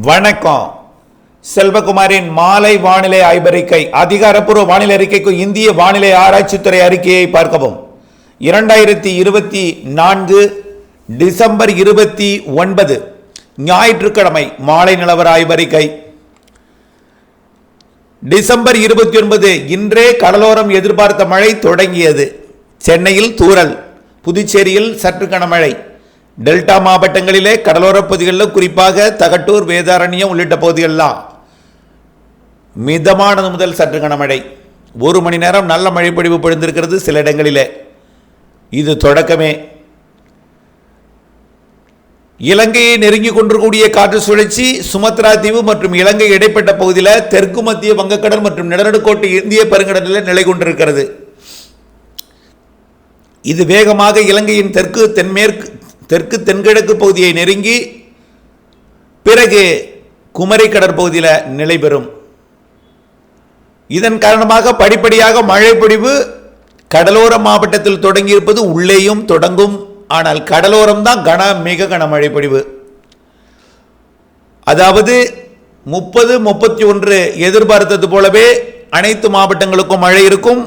வணக்கம். செல்வகுமாரின் மாலை வானிலை ஆய்வறிக்கை. அதிகாரப்பூர்வ வானிலை அறிக்கைக்கு இந்திய வானிலை ஆராய்ச்சித்துறை அறிக்கையை பார்க்கவும். 2024 டிசம்பர் 29 ஞாயிற்றுக்கிழமை மாலை நிலவர ஆய்வறிக்கை. டிசம்பர் 29 இன்றே கடலோரம் எதிர்பார்த்த மழை தொடங்கியது. சென்னையில் தூறல், புதுச்சேரியில் சற்று கனமழை. டெல்டா மாவட்டங்களிலே கடலோர பகுதிகளில் குறிப்பாக தகட்டூர், வேதாரண்யம் உள்ளிட்ட பகுதிகளெல்லாம் மிதமானது முதல் சற்று கனமழை. 1 மணி நேரம் நல்ல மழை பொழிவு பொழிந்திருக்கிறது சில இடங்களிலே. இது தொடக்கமே. இலங்கையை நெருங்கி கொண்டிருக்கக்கூடிய காற்று சுழற்சி சுமத்ரா தீவு மற்றும் இலங்கை இடைப்பட்ட பகுதியில் தெற்கு மத்திய வங்கக்கடல் மற்றும் நிலநடுக்கோட்டு இந்திய பெருங்கடலில் நிலை கொண்டிருக்கிறது. இது வேகமாக இலங்கையின் தெற்கு தென்கிழக்கு பகுதியை நெருங்கி பிறகு குமரி கடற்பகுதியில் நிலை பெறும். இதன் காரணமாக படிப்படியாக மழை பொழிவு கடலோர மாவட்டத்தில் தொடங்கியிருப்பது உள்ளேயும் தொடங்கும். ஆனால் கடலோரம் தான் மிக கனமழை பொழிவு. அதாவது 30-31 எதிர்பார்த்தது போலவே அனைத்து மாவட்டங்களுக்கும் மழை இருக்கும்.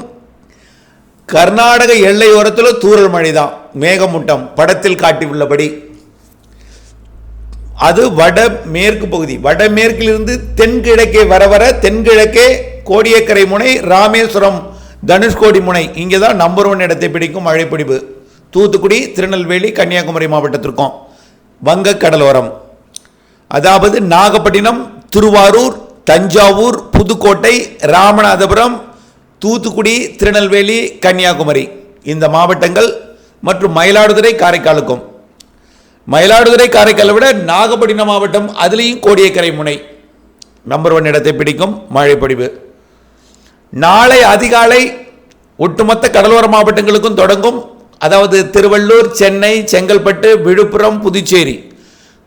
கர்நாடக எல்லையோரத்தில் தூறல் மழை தான், மேகமூட்டம் படத்தில் காட்டியுள்ளபடி. அது வடமேற்கு பகுதி. வடமேற்கிலிருந்து தென்கிழக்கே வர தென்கிழக்கே கோடியக்கரை முனை, ராமேஸ்வரம், தனுஷ்கோடி முனை, இங்கே தான் நம்பர் 1 இடத்தை பிடிக்கும் மழை பொழிவு. தூத்துக்குடி, திருநெல்வேலி, கன்னியாகுமரி மாவட்டத்திற்கும் வங்க கடலோரம். அதாவது நாகப்பட்டினம், திருவாரூர், தஞ்சாவூர், புதுக்கோட்டை, ராமநாதபுரம், தூத்துக்குடி, திருநெல்வேலி, கன்னியாகுமரி இந்த மாவட்டங்கள் மற்றும் மயிலாடுதுறை, காரைக்காலுக்கும். மயிலாடுதுறை, காரைக்காலை விட நாகப்பட்டினம் மாவட்டம், அதுலேயும் கோடியக்கரை முனை நம்பர் 1 இடத்தை பிடிக்கும் மழை பொழிவு. நாளை அதிகாலை ஒட்டுமொத்த கடலோர மாவட்டங்களுக்கும் தொடங்கும். அதாவது திருவள்ளூர், சென்னை, செங்கல்பட்டு, விழுப்புரம், புதுச்சேரி.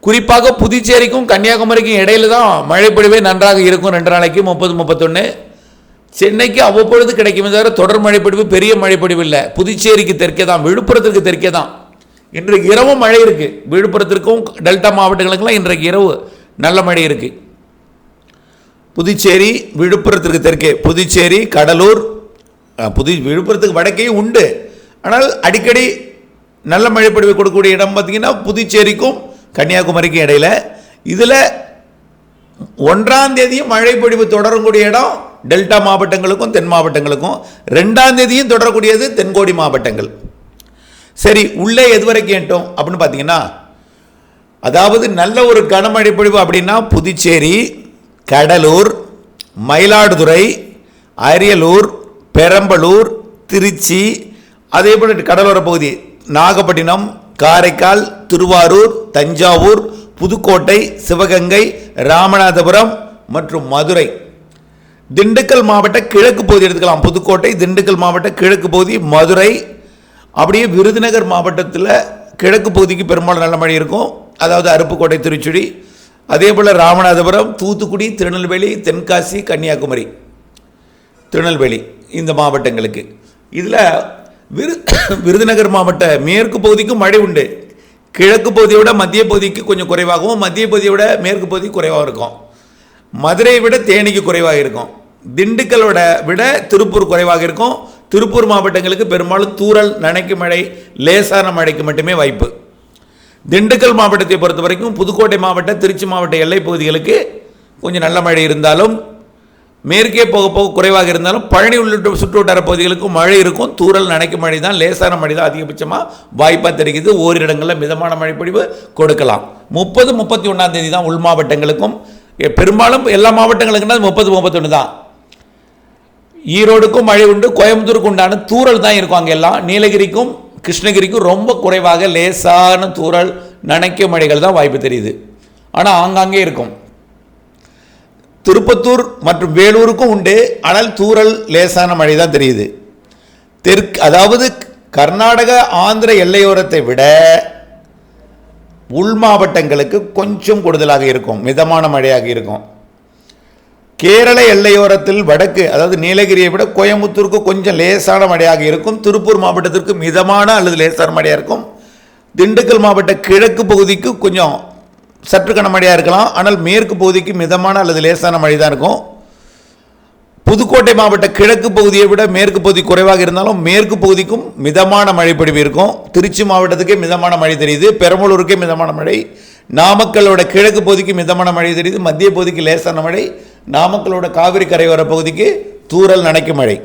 குறிப்பாக புதுச்சேரிக்கும் கன்னியாகுமரிக்கும் இடையில தான் மழை பொழிவே நன்றாக இருக்கும். 2 நாளைக்கு 30-31. சென்னைக்கு அவ்வப்பொழுது கிடைக்கும். தவிர தொடர் மழைப்பொழிவு, பெரிய மழைப்பொழிவு இல்லை. புதுச்சேரிக்கு தெற்கே தான், விழுப்புரத்திற்கு தெற்கே தான். இன்றைக்கு இரவும் மழை இருக்கு. விழுப்புரத்திற்கும் டெல்டா மாவட்டங்களுக்கெல்லாம் இன்றைக்கு இரவு நல்ல மழை இருக்கு. புதுச்சேரி, விழுப்புரத்திற்கு தெற்கே, புதுச்சேரி, கடலூர், விழுப்புரத்துக்கு வடக்கே உண்டு. ஆனால் அடிக்கடி நல்ல மழைப்பொழிவு கொடுக்கக்கூடிய இடம் பார்த்தீங்கன்னா புதுச்சேரிக்கும் கன்னியாகுமரிக்கும் இடையில. இதில் 1ஆம் தேதியும் மழை பொழிவு தொடரக்கூடிய இடம் டெல்டா மாவட்டங்களுக்கும் தென் மாவட்டங்களுக்கும். 2ஆம் தேதியும் தொடரக்கூடியது தென்கோடி மாவட்டங்கள். சரி, உள்ளே எதுவரைக்கும் ஏட்டோம் அப்படின்னு பார்த்தீங்கன்னா, அதாவது நல்ல ஒரு கனமழை பொழிவு அப்படின்னா புதுச்சேரி, கடலூர், மயிலாடுதுறை, அரியலூர், பெரம்பலூர், திருச்சி, அதே போல கடலோர பகுதி நாகப்பட்டினம், காரைக்கால், திருவாரூர், தஞ்சாவூர், புதுக்கோட்டை, சிவகங்கை, ராமநாதபுரம் மற்றும் மதுரை. திண்டுக்கல் மாவட்ட கிழக்கு பகுதி எடுத்துக்கலாம். புதுக்கோட்டை, திண்டுக்கல் மாவட்ட கிழக்கு பகுதி, மதுரை, அப்படியே விருதுநகர் மாவட்டத்தில் கிழக்கு பகுதிக்கு பெரும்பாலும் நல்ல மழை இருக்கும். அதாவது அருப்புக்கோட்டை, திருச்சுழி, அதே போல் ராமநாதபுரம், தூத்துக்குடி, திருநெல்வேலி, தென்காசி, கன்னியாகுமரி, திருநெல்வேலி இந்த மாவட்டங்களுக்கு. இதில் விருதுநகர் மாவட்ட மேற்கு பகுதிக்கும் மழை உண்டு. கிழக்கு பகுதியை விட மத்திய பகுதிக்கு கொஞ்சம் குறைவாகவும், மத்திய பகுதியை விட மேற்கு பகுதி குறைவாக இருக்கும். மதுரையை விட தேனிக்கு குறைவாக இருக்கும். திண்டுக்கலோட விட திருப்பூர் குறைவாக இருக்கும். திருப்பூர் மாவட்டங்களுக்கு பெரும்பாலும் தூறல், நனைக்கு மழை, லேசான மழைக்கு மட்டுமே வாய்ப்பு. திண்டுக்கல் மாவட்டத்தை பொறுத்த வரைக்கும் புதுக்கோட்டை மாவட்ட, திருச்சி மாவட்ட எல்லை பகுதிகளுக்கு கொஞ்சம் நல்ல மழை இருந்தாலும், மேற்கே போக போக குறைவாக இருந்தாலும், பழனி உள்ளிட்ட சுற்றுவட்டார பகுதிகளுக்கும் மழை இருக்கும். தூறல், நனைக்கு மழை தான், லேசான மழை தான் அதிகபட்சமாக வாய்ப்பாக தெரிகிறது. ஓரிரு இடங்களில் மிதமான மழை பொழிவு கொடுக்கலாம். 30-31ஆம் தேதி தான் உள் மாவட்டங்களுக்கும். பெரும்பாலும் எல்லா மாவட்டங்களுக்குன்னா 30-31 தான். ஈரோடுக்கும் மழை உண்டு, கோயம்புத்தூருக்கு உண்டான தூறல் தான் இருக்கும். அங்கே எல்லாம் நீலகிரிக்கும் கிருஷ்ணகிரிக்கும் ரொம்ப குறைவாக லேசான தூறல், நனைக்க மழைகள் தான் வாய்ப்பு தெரியுது. ஆனால் ஆங்காங்கே இருக்கும். திருப்பத்தூர் மற்றும் வேலூருக்கும் உண்டு. ஆனால் தூறல், லேசான மழை தான் தெரியுது. அதாவது கர்நாடக, ஆந்திர எல்லையோரத்தை விட உள் மாவட்டங்களுக்கு கொஞ்சம் கூடுதலாக இருக்கும், மிதமான மழையாக இருக்கும். கேரள எல்லையோரத்தில் வடக்கு, அதாவது நீலகிரியை விட கோயம்புத்தூருக்கு கொஞ்சம் லேசான மழையாக இருக்கும். திருப்பூர் மாவட்டத்திற்கு மிதமான அல்லது லேசான மழையாக இருக்கும். திண்டுக்கல் மாவட்ட கிழக்கு பகுதிக்கு கொஞ்சம் சற்று கனமழையாக இருக்கலாம். ஆனால் மேற்கு பகுதிக்கு மிதமான அல்லது லேசான மழை தான் இருக்கும். புதுக்கோட்டை மாவட்ட கிழக்கு பகுதியை விட மேற்கு பகுதி குறைவாக இருந்தாலும் மேற்கு பகுதிக்கும் மிதமான மழைப்பொழிவு இருக்கும். திருச்சி மாவட்டத்துக்கே மிதமான மழை தெரியுது, பெரம்பலூருக்கே மிதமான மழை, நாமக்கலோட கிழக்கு பகுதிக்கு மிதமான மழை தெரியுது, மத்திய பகுதிக்கு லேசான மழை, நாமக்கலோட காவிரி கரையோர பகுதிக்கு தூறல் நனைக்கும் மழை,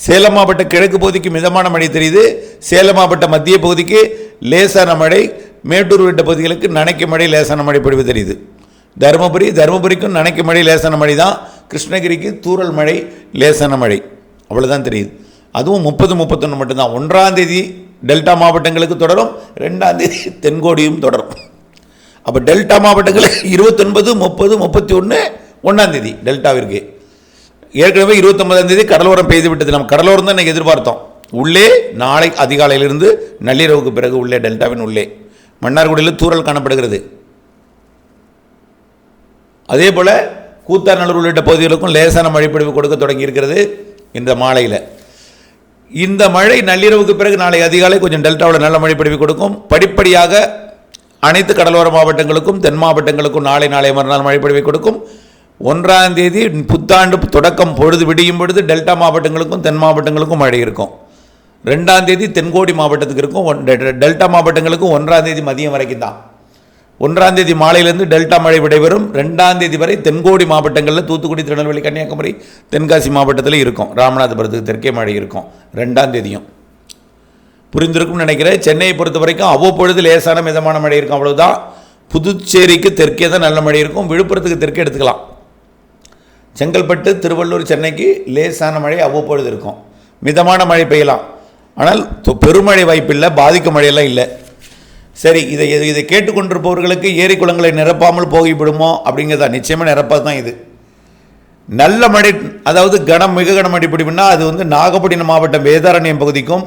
சேலம் மாவட்ட கிழக்கு பகுதிக்கு மிதமான மழை தெரியுது, சேலம் மாவட்ட மத்திய பகுதிக்கு லேசான மழை, மேட்டூர் உள்ளிட்ட பகுதிகளுக்கு நனைக்கும் மழை லேசான மழை பொழிவு தெரியுது. தருமபுரிக்கும் நனைக்கும் மழை லேசான மழை தான், கிருஷ்ணகிரிக்கு தூறல் மழை லேசான மழை, அவ்வளோதான் தெரியுது. அதுவும் 30-31 மட்டும்தான். 1ஆம் தேதி டெல்டா மாவட்டங்களுக்கு தொடரும், 2ஆம் தேதி தென்கோடியும் தொடரும். அப்போ டெல்டா மாவட்டங்களுக்கு 29, 30, 31 1ஆம் தேதி டெல்டாவிற்கு. ஏற்கனவே 29ஆம் தேதி கடலோரம் பெய்து விட்டது. நம்ம கடலோரம் தான் இன்றைக்கி எதிர்பார்த்தோம். உள்ளே நாளை அதிகாலையிலிருந்து நள்ளிரவுக்கு பிறகு உள்ளே டெல்டாவின் உள்ளே மன்னார்குடியில் தூறல் காணப்படுகிறது. அதே போல் கூத்தாநல்லூர் உள்ளிட்ட பகுதிகளுக்கும் லேசான மழைப்பொழிவு கொடுக்க தொடங்கி இருக்கிறது இந்த மாலையில். இந்த மழை நள்ளிரவுக்கு பிறகு நாளை அதிகாலை கொஞ்சம் டெல்டாவில் நல்ல மழைப்பொழிவு கொடுக்கும். படிப்படியாக அனைத்து கடலோர மாவட்டங்களுக்கும் தென் மாவட்டங்களுக்கும் நாளை மறுநாள் மழைப்பொழிவை கொடுக்கும். 1ஆம் தேதி புத்தாண்டு தொடக்கம் பொழுது விடியும் பொழுது டெல்டா மாவட்டங்களுக்கும் தென் மாவட்டங்களுக்கும் மழை இருக்கும். 2ஆம் தேதி தென்கோடி மாவட்டத்துக்கு இருக்கும். டெல்டா மாவட்டங்களுக்கும் 1ஆம் தேதி மதியம் வரைக்கும் தான். 1ஆம் தேதி மாலையிலிருந்து டெல்டா மழை விடைபெறும். 2ஆம் தேதி வரை தென்கோடி மாவட்டங்களில் தூத்துக்குடி, திருநெல்வேலி, கன்னியாகுமரி, தென்காசி மாவட்டத்தில் இருக்கும். ராமநாதபுரத்துக்கு தெற்கே மழை இருக்கும் 2ஆம் தேதியும். புரிந்திருக்கும்னு நினைக்கிறேன். சென்னையை பொறுத்த வரைக்கும் அவ்வப்பொழுது லேசான மிதமான மழை இருக்கும், அவ்வளவுதான். புதுச்சேரிக்கு தெற்கே தான் நல்ல மழை இருக்கும். விழுப்புரத்துக்கு தெற்கே எடுத்துக்கலாம். செங்கல்பட்டு, திருவள்ளூர், சென்னைக்கு லேசான மழை அவ்வப்பொழுது இருக்கும். மிதமான மழை பெய்யலாம், ஆனால் பெருமழை வாய்ப்பில்லை, பாதிக்கும் மழையெல்லாம் இல்லை. சரி, இதை கேட்டுக்கொண்டிருப்பவர்களுக்கு ஏரி குளங்களை நிரப்பாமல் போகிவிடுமோ அப்படிங்கிறதா? நிச்சயமாக நிரப்பாது தான். இது நல்ல மழை, அதாவது மிக கனமழை பிடிப்புனா அது வந்து நாகப்பட்டினம் மாவட்டம் வேதாரண்யம் பகுதிக்கும்,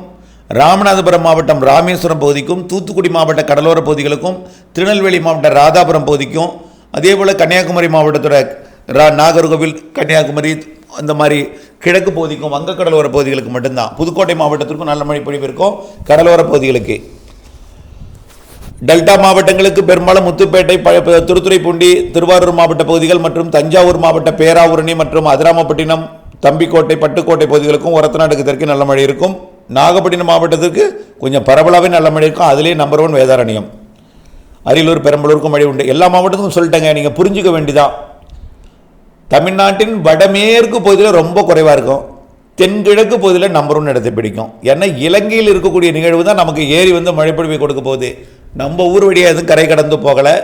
ராமநாதபுரம் மாவட்டம் ராமேஸ்வரம் பகுதிக்கும், தூத்துக்குடி மாவட்ட கடலோர பகுதிகளுக்கும், திருநெல்வேலி மாவட்ட ராதாபுரம் பகுதிக்கும், அதே போல் கன்னியாகுமரி மாவட்டத்தோட நாகர்கோவில், கன்னியாகுமரி அந்த மாதிரி கிழக்கு பகுதிக்கும், வங்கக்கடலோர பகுதிகளுக்கு மட்டும்தான். புதுக்கோட்டை மாவட்டத்திற்கும் நல்ல மழை பொழிவு இருக்கும். கடலோர பகுதிகளுக்கு, டெல்டா மாவட்டங்களுக்கு பெரும்பாலும் முத்துப்பேட்டை, திருத்துறைப்பூண்டி, திருவாரூர் மாவட்ட பகுதிகள் மற்றும் தஞ்சாவூர் மாவட்ட பேராவூரணி மற்றும் அதிராமப்பட்டினம், தம்பிக்கோட்டை, பட்டுக்கோட்டை பகுதிகளுக்கும் ஒரத்தநாட்டுக்கு தெற்கு நல்ல மழை இருக்கும். நாகப்பட்டினம் மாவட்டத்திற்கு கொஞ்சம் பரவலாகவே நல்ல மழை இருக்கும். அதிலே நம்பர் 1 வேதாரண்யம். அரியலூர், பெரம்பலூருக்கும் மழை உண்டு. எல்லா மாவட்டத்துக்கும் சொல்லிட்டேங்க, நீங்கள் புரிஞ்சுக்க வேண்டியதான். தமிழ்நாட்டின் வடமேற்கு பகுதியில் ரொம்ப குறைவாக இருக்கும், தென்கிழக்கு பகுதியில் நம்பர் 1 இடத்தை பிடிக்கும். ஏன்னா இலங்கையில் இருக்கக்கூடிய நிகழ்வு தான் நமக்கு ஏரி வந்து மழைப்பொழிவை கொடுக்க போகுது. நம்ம ஊர் வழியாக எதுவும் கரை கடந்து போகலை,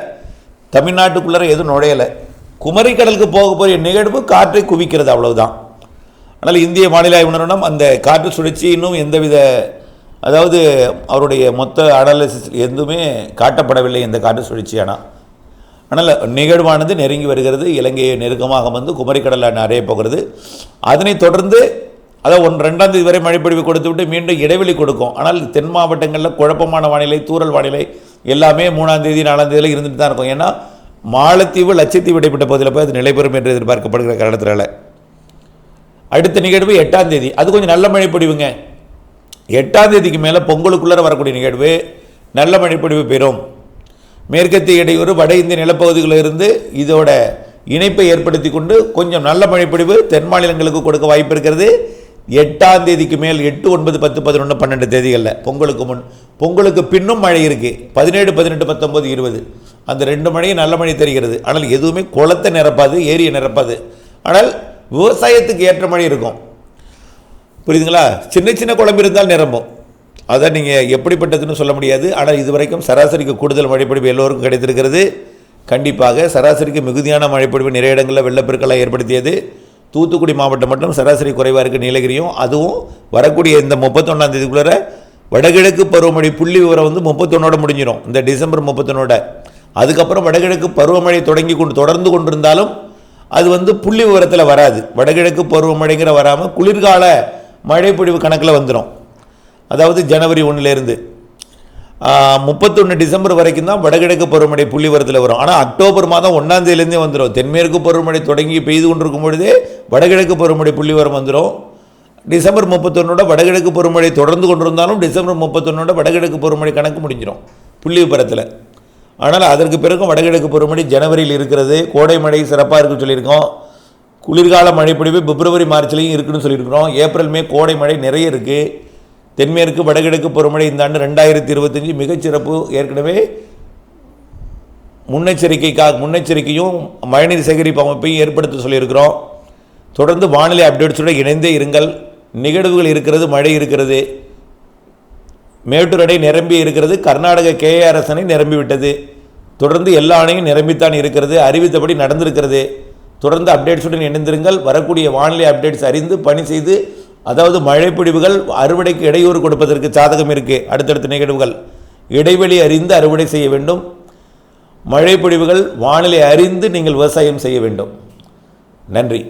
தமிழ்நாட்டுக்குள்ளே எதுவும் நுழையலை. குமரிக்கடலுக்கு போக போகிற நிகழ்வு காற்றை குவிக்கிறது, அவ்வளவுதான். ஆனால் இந்திய வானிலை ஆய்வு நிறுவனம் அந்த காற்று சுழற்சி இன்னும் எந்தவித, அதாவது அவருடைய மொத்த அனாலிசிஸ் எதுவுமே காட்டப்படவில்லை இந்த காற்று சுழற்சியானா. ஆனால் நிகழ்வானது நெருங்கி வருகிறது, இலங்கையை நெருக்கமாக வந்து குமரிக்கடலில் நிறைய போகிறது. அதனைத் தொடர்ந்து அதாவது 2ஆம் தேதி வரை மழைப்பொழிவு கொடுத்து விட்டு மீண்டும் இடைவெளி கொடுக்கும். ஆனால் தென் மாவட்டங்களில் குழப்பமான வானிலை, தூறல் வானிலை எல்லாமே 3ஆம் தேதி 4ஆம் தேதியில் இருந்துட்டு தான் இருக்கும். ஏன்னா மாலத்தீவு, லட்சத்தீவு இடைப்பட்ட பகுதியில் போய் அது நிலைபெறும் என்று எதிர்பார்க்கப்படுகிற காரணத்தினால. அடுத்த நிகழ்வு 8ஆம் தேதி, அது கொஞ்சம் நல்ல மழைப்பொழிவுங்க. 8ஆம் தேதிக்கு மேலே பொங்கலுக்குள்ளே வரக்கூடிய நிகழ்வு நல்ல மழைப்பொழிவு பெறும். மேற்கத்திய இடையூறு வட இந்திய நிலப்பகுதிகளில் இருந்து இதோட இணைப்பை ஏற்படுத்தி கொண்டு கொஞ்சம் நல்ல மழைப்பொழிவு தென் மாநிலங்களுக்கு கொடுக்க வாய்ப்பு இருக்கிறது. 8ஆம் தேதிக்கு மேல் 8, 9, 10, 11, 12 தேதிகளில் பொங்கலுக்கு முன், பொங்கலுக்கு பின்னும் மழை இருக்குது. 17, 18, 19, 20 அந்த 2 மழையும் நல்ல மழை தெரிகிறது. ஆனால் எதுவுமே குளத்தை நிரப்பாது, ஏரியை நிரப்பாது. ஆனால் விவசாயத்துக்கு ஏற்ற மழை இருக்கும். புரியுதுங்களா? சின்ன சின்ன குளம் இருந்தால் நிரம்பும். அதை நீங்கள் எப்படிப்பட்டதுன்னு சொல்ல முடியாது. ஆனால் இதுவரைக்கும் சராசரிக்கு கூடுதல் மழைப்பொழிவு எல்லோருக்கும் கிடைத்திருக்கிறது. கண்டிப்பாக சராசரிக்கு மிகுதியான மழைப்பொழிவு நிறைய இடங்களில் வெள்ளப்பெருக்கெல்லாம் ஏற்படுத்தியது. தூத்துக்குடி மாவட்டம் மட்டும் சராசரி குறைவாக இருக்குது, நீலகிரியும். அதுவும் வரக்கூடிய இந்த 31ஆம் தேதிக்குள்ளே வடகிழக்கு பருவமழை புள்ளி விவரம் வந்து 31ஓட முடிஞ்சிடும், இந்த டிசம்பர் 31ஓட. அதுக்கப்புறம் வடகிழக்கு பருவமழை தொடர்ந்து கொண்டிருந்தாலும் அது வந்து புள்ளி விவரத்தில் வராது. வடகிழக்கு பருவமழைங்கிற வராமல் குளிர்கால மழைப்பொழிவு கணக்கில் வந்துடும். அதாவது ஜனவரி 1லேருந்து 31 டிசம்பர் வரைக்கும் தான் வடகிழக்கு பருவமழை புள்ளி விவரத்தில் வரும். ஆனால் அக்டோபர் மாதம் 1ஆம் தேதியிலேருந்தே வந்துடும். தென்மேற்கு பருவமழை தொடங்கி பெய்து கொண்டிருக்கும் பொழுதே வடகிழக்கு பருவமழை புள்ளி விவரம் வந்துடும். டிசம்பர் 31ஓட வடகிழக்கு பருவமழை தொடர்ந்து கொண்டிருந்தாலும் டிசம்பர் 31ஓட வடகிழக்கு பருவமழை கணக்கு முடிஞ்சிடும் புள்ளி விவரத்தில். ஆனால் அதற்கு பிறகும் வடகிழக்கு பருவமழை ஜனவரியில் இருக்கிறது. கோடை மழை சிறப்பாக இருக்குன்னு சொல்லியிருக்கோம். குளிர்கால மழைப்பொழிவு பிப்ரவரி மார்ச்லேயும் இருக்குன்னு சொல்லியிருக்கிறோம். ஏப்ரல் மே கோடை மழை நிறைய இருக்குது. தென்மேற்கு வடகிழக்கு பருவமழை இந்த ஆண்டு 2025 மிகச்சிறப்பு. ஏற்கனவே முன்னெச்சரிக்கையும் மழைநீர் சேகரிப்பு அமைப்பையும் ஏற்படுத்த சொல்லியிருக்கிறோம். தொடர்ந்து வானிலை அப்டேட்ஸுடன் இணைந்தே இருங்கள். நிகழ்வுகள் இருக்கிறது, மழை இருக்கிறது. மேட்டூர் அணை நிரம்பி இருக்கிறது. கர்நாடக KRS அணை நிரம்பிவிட்டது. தொடர்ந்து எல்லா அணையும் நிரம்பித்தான் இருக்கிறது. அறிவித்தபடி நடந்திருக்கிறது. தொடர்ந்து அப்டேட்ஸுடன் இணைந்திருங்கள். வரக்கூடிய வானிலை அப்டேட்ஸ் அறிந்து பணி செய்து, அதாவது மழைப்பொழிவுகள் அறுவடைக்கு இடையூறு கொடுப்பதற்கு சாதகம் இருக்குது. அடுத்தடுத்த நிகழ்வுகள் இடைவெளி அறிந்து அறுவடை செய்ய வேண்டும். மழைப்பொழிவுகள் வானிலை அறிந்து நீங்கள் விவசாயம் செய்ய வேண்டும். நன்றி.